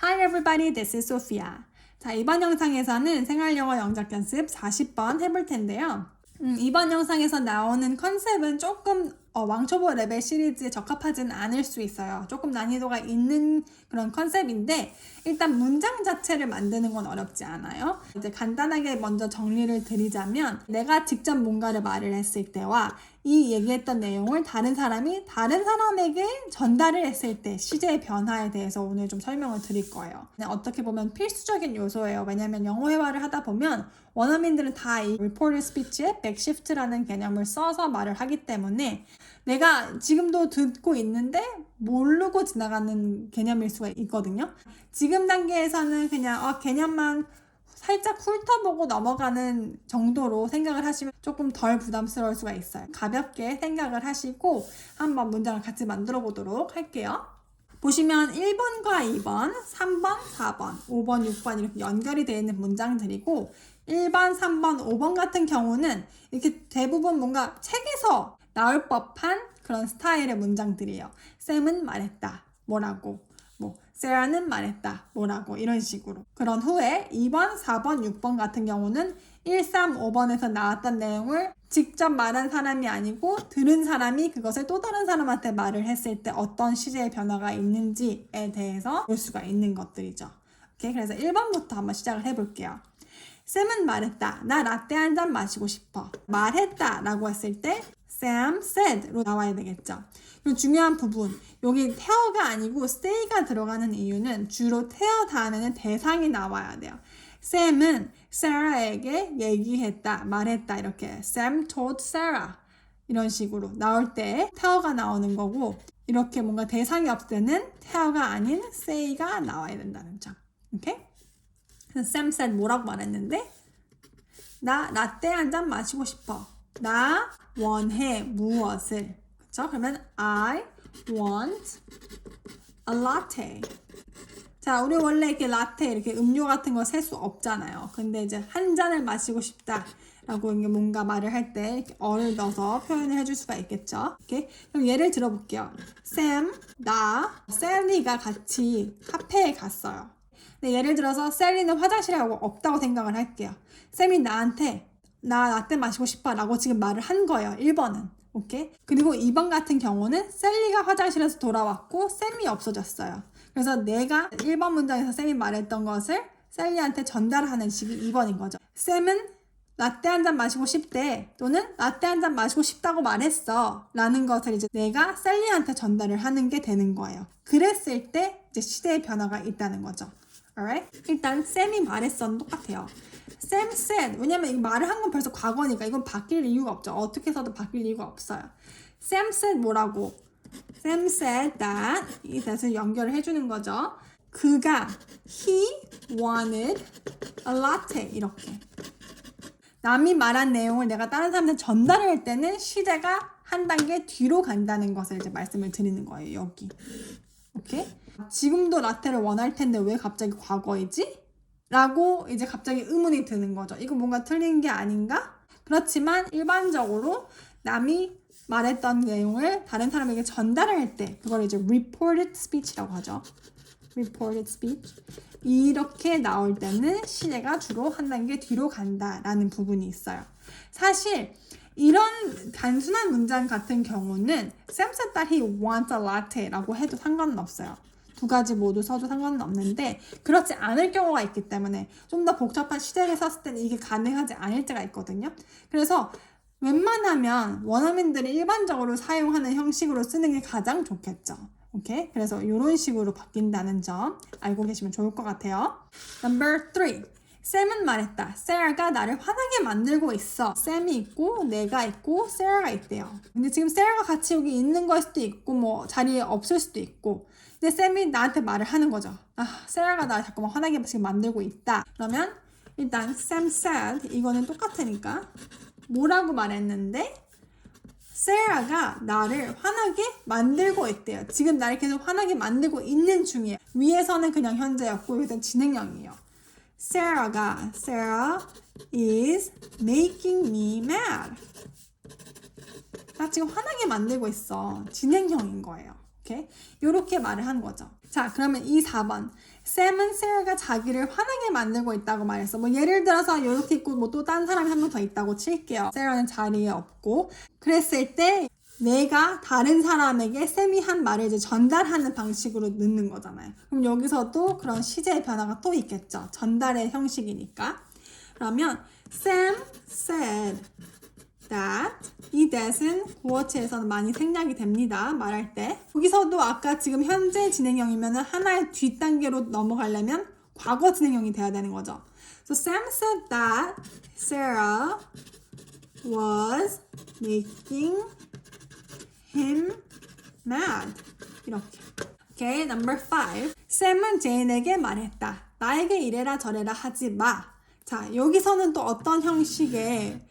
Hi everybody, this is Sophia. 자, 이번 영상에서는 생활영어 영작 연습 40번 해볼 텐데요. 이번 영상에서 나오는 컨셉은 조금 왕초보 레벨 시리즈에 적합하지는 않을 수 있어요. 조금 난이도가 있는 그런 컨셉인데 일단 문장 자체를 만드는 건 어렵지 않아요. 이제 간단하게 먼저 정리를 드리자면 내가 직접 뭔가를 말을 했을 때와 이 얘기했던 내용을 다른 사람이 다른 사람에게 전달을 했을 때 시제의 변화에 대해서 오늘 좀 설명을 드릴 거예요. 어떻게 보면 필수적인 요소예요. 왜냐면 영어 회화를 하다 보면 원어민들은 다 이 reported speech에 백시프트라는 개념을 써서 말을 하기 때문에 내가 지금도 듣고 있는데 모르고 지나가는 개념일 수가 있거든요. 지금 단계에서는 그냥 개념만 살짝 훑어보고 넘어가는 정도로 생각을 하시면 조금 덜 부담스러울 수가 있어요. 가볍게 생각을 하시고 한번 문장을 같이 만들어 보도록 할게요. 보시면 1번과 2번, 3번, 4번, 5번, 6번 이렇게 연결이 되어 있는 문장들이고 1번, 3번, 5번 같은 경우는 이렇게 대부분 뭔가 책에서 나올 법한 그런 스타일의 문장들이에요. 쌤은 말했다. 뭐라고. 세라는 말했다. 뭐라고. 이런 식으로. 그런 후에 2번, 4번, 6번 같은 경우는 1, 3, 5번에서 나왔던 내용을 직접 말한 사람이 아니고 들은 사람이 그것을 또 다른 사람한테 말을 했을 때 어떤 시제의 변화가 있는지에 대해서 볼 수가 있는 것들이죠. 오케이? 그래서 1번부터 한번 시작을 해볼게요. 쌤은 말했다. 나 라떼 한 잔 마시고 싶어. 말했다 라고 했을 때 Sam said로 나와야 되겠죠. 그리고 중요한 부분, 여기 te어가 아니고 say가 들어가는 이유는 주로 te어 다음에는 대상이 나와야 돼요. Sam은 Sarah에게 얘기했다, 말했다 이렇게 Sam told Sarah 이런 식으로 나올 때 te어가 나오는 거고 이렇게 뭔가 대상이 없을 때는 te어가 아닌 say가 나와야 된다는 점. 오케이? 그래서 Sam said 뭐라고 말했는데 나 라떼 한 잔 마시고 싶어. 나 원해 무엇을. 그쵸? 그러면 I want a latte. 자, 우리 원래 이렇게 라떼 이렇게 음료 같은 거 셀 수 없잖아요. 근데 이제 한 잔을 마시고 싶다 라고 뭔가 말을 할 때 어를 넣어서 표현을 해줄 수가 있겠죠. 오케이? 그럼 예를 들어볼게요. Sam, 나, 셀리가 같이 카페에 갔어요. 근데 예를 들어서 셀리는 화장실에 없다고 생각을 할게요. 쌤이 나한테 나 라떼 마시고 싶어 라고 지금 말을 한 거예요. 1번은. 오케이? 그리고 2번 같은 경우는 셀리가 화장실에서 돌아왔고 쌤이 없어졌어요. 그래서 내가 1번 문장에서 쌤이 말했던 것을 셀리한테 전달하는 식이 2번인 거죠. 쌤은 라떼 한 잔 마시고 싶대 또는 라떼 한 잔 마시고 싶다고 말했어 라는 것을 이제 내가 셀리한테 전달을 하는 게 되는 거예요. 그랬을 때 이제 시대의 변화가 있다는 거죠. Alright? 일단 쌤이 말했어는 똑같아요. Sam said. 왜냐면 이 말을 한 건 벌써 과거니까 이건 바뀔 이유가 없죠. 어떻게 해서도 바뀔 이유가 없어요. Sam said 뭐라고? Sam said that 이 that을 연결을 해주는 거죠. 그가 he wanted a latte 이렇게 남이 말한 내용을 내가 다른 사람한테 전달을 할 때는 시제가 한 단계 뒤로 간다는 것을 이제 말씀을 드리는 거예요. 여기. 오케이? 지금도 라떼를 원할 텐데 왜 갑자기 과거이지? 라고 이제 갑자기 의문이 드는 거죠. 이거 뭔가 틀린 게 아닌가? 그렇지만 일반적으로 남이 말했던 내용을 다른 사람에게 전달을 할 때 그걸 이제 reported speech라고 하죠. reported speech. 이렇게 나올 때는 시제가 주로 한 단계 뒤로 간다라는 부분이 있어요. 사실 이런 단순한 문장 같은 경우는 Sam said that he wants a latte 라고 해도 상관은 없어요. 두 가지 모두 써도 상관은 없는데 그렇지 않을 경우가 있기 때문에 좀 더 복잡한 시제를 썼을 때는 이게 가능하지 않을 때가 있거든요. 그래서 웬만하면 원어민들이 일반적으로 사용하는 형식으로 쓰는 게 가장 좋겠죠. 오케이? 그래서 이런 식으로 바뀐다는 점 알고 계시면 좋을 것 같아요. Number 3. 쌤은 말했다. 세라가 나를 화나게 만들고 있어. 쌤이 있고 내가 있고 세라가 있대요. 근데 지금 세라가 같이 여기 있는 걸 수도 있고 뭐 자리에 없을 수도 있고 근데 쌤이 나한테 말을 하는 거죠. 세라가 나를 자꾸만 화나게 지금 만들고 있다. 그러면 일단 Sam said 이거는 똑같으니까 뭐라고 말했는데 세라가 나를 화나게 만들고 있대요. 지금 나를 계속 화나게 만들고 있는 중이에요. 위에서는 그냥 현재였고 여기서는 진행형이에요. Sarah is making me mad. 나 지금 화나게 만들고 있어. 진행형인 거예요. 오케이? 이렇게 말을 하는 거죠. 자, 그러면 이 4번. 샘은 Sarah가 자기를 화나게 만들고 있다고 말했어. 뭐 예를 들어서 이렇게 있고 뭐 또 다른 사람이 한 명 더 있다고 칠게요. Sarah는 자리에 없고 그랬을 때 내가 다른 사람에게 샘이 한 말을 이제 전달하는 방식으로 넣는 거잖아요. 그럼 여기서도 그런 시제의 변화가 또 있겠죠. 전달의 형식이니까. 그러면 Sam said that. 이 that은 구어체에서는 많이 생략이 됩니다. 말할 때. 여기서도 아까 지금 현재 진행형이면 하나의 뒷단계로 넘어가려면 과거 진행형이 돼야 되는 거죠. So Sam said that Sarah was making him mad. 이렇게. Okay, number 5. 샘은 제인에게 말했다. 나에게 이래라 저래라 하지 마. 자, 여기서는 또 어떤 형식의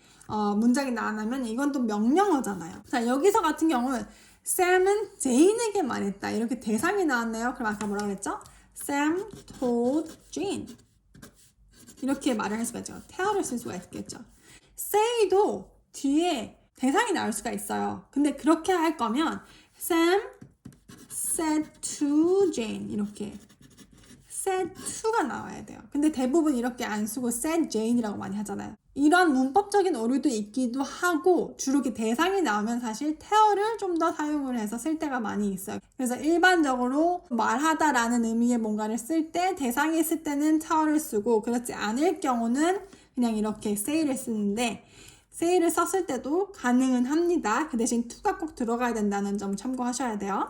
문장이 나왔냐면 이건 또 명령어잖아요. 자, 여기서 같은 경우는 샘은 제인에게 말했다. 이렇게 대상이 나왔네요. 그럼 아까 뭐라고 그랬죠? Sam told Jane. 이렇게 말을 할 수가 있죠. tell를 쓸 수가 있겠죠. say도 뒤에 대상이 나올 수가 있어요. 근데 그렇게 할 거면 Sam said to Jane 이렇게 said to가 나와야 돼요. 근데 대부분 이렇게 안 쓰고 said Jane이라고 많이 하잖아요. 이런 문법적인 오류도 있기도 하고 주로 이렇게 대상이 나오면 사실 tell를 좀 더 사용을 해서 쓸 때가 많이 있어요. 그래서 일반적으로 말하다라는 의미의 뭔가를 쓸 때 대상이 있을 때는 tell를 쓰고 그렇지 않을 경우는 그냥 이렇게 say를 쓰는데 say를 썼을 때도 가능은 합니다. 그 대신 to가 꼭 들어가야 된다는 점 참고하셔야 돼요.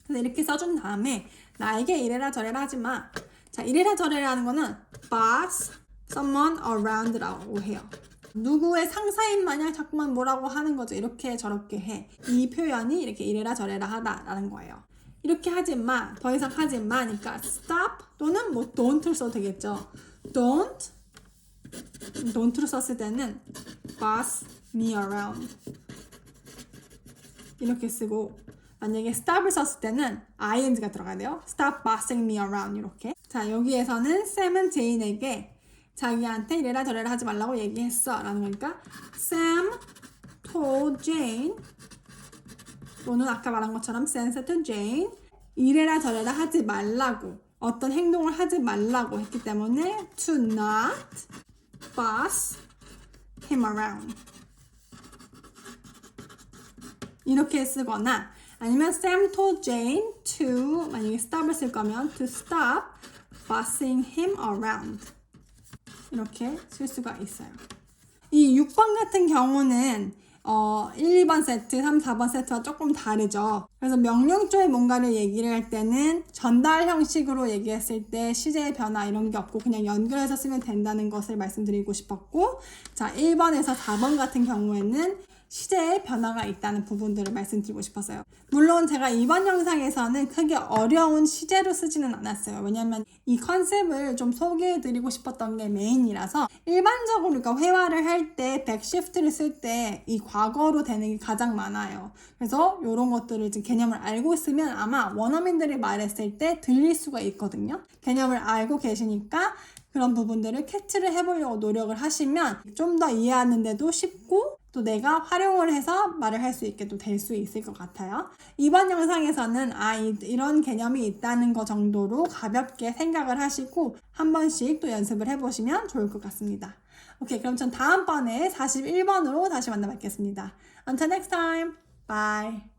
그래서 이렇게 써준 다음에 나에게 이래라 저래라 하지 마. 자, 이래라 저래라 하는 거는 boss someone around라고 해요. 누구의 상사인 마냥 자꾸만 뭐라고 하는 거죠. 이렇게 저렇게 해. 이 표현이 이렇게 이래라 저래라 하다라는 거예요. 이렇게 하지 마. 더 이상 하지 마니까 stop 또는 뭐 don't를 써도 되겠죠. don't를 썼을 때는 boss me around 이렇게 쓰고 만약에 stop을 썼을 때는 ing가 들어가야 돼요. stop bossing me around 이렇게. 자, 여기에서는 샘은 제인에게 자기한테 이래라 저래라 하지 말라고 얘기했어 라는 거니까 Sam told Jane 또는 아까 말한 것처럼 Sam said to Jane 이래라 저래라 하지 말라고 어떤 행동을 하지 말라고 했기 때문에 to not boss him around 이렇게 쓰거나 아니면 Sam told Jane to 만약에 stop을 쓸 거면 to stop bossing him around 이렇게 쓸 수가 있어요. 이 6번 같은 경우는 1, 2번 세트, 3, 4번 세트와 조금 다르죠. 그래서 명령 쪽에 뭔가를 얘기를 할 때는 전달 형식으로 얘기했을 때 시제의 변화 이런 게 없고 그냥 연결해서 쓰면 된다는 것을 말씀드리고 싶었고 자, 1번에서 4번 같은 경우에는 시제의 변화가 있다는 부분들을 말씀드리고 싶었어요. 물론 제가 이번 영상에서는 크게 어려운 시제로 쓰지는 않았어요. 왜냐면 이 컨셉을 좀 소개해드리고 싶었던 게 메인이라서 일반적으로 그러니까 회화를 할 때 백시프트를 쓸 때 이 과거로 되는 게 가장 많아요. 그래서 이런 것들을 지금 개념을 알고 있으면 아마 원어민들이 말했을 때 들릴 수가 있거든요. 개념을 알고 계시니까 그런 부분들을 캐치를 해보려고 노력을 하시면 좀 더 이해하는데도 쉽고 또 내가 활용을 해서 말을 할 수 있게 또 될 수 있을 것 같아요. 이번 영상에서는 이런 개념이 있다는 거 정도로 가볍게 생각을 하시고 한 번씩 또 연습을 해보시면 좋을 것 같습니다. 오케이, 그럼 전 다음번에 41번으로 다시 만나 뵙겠습니다. Until next time, bye!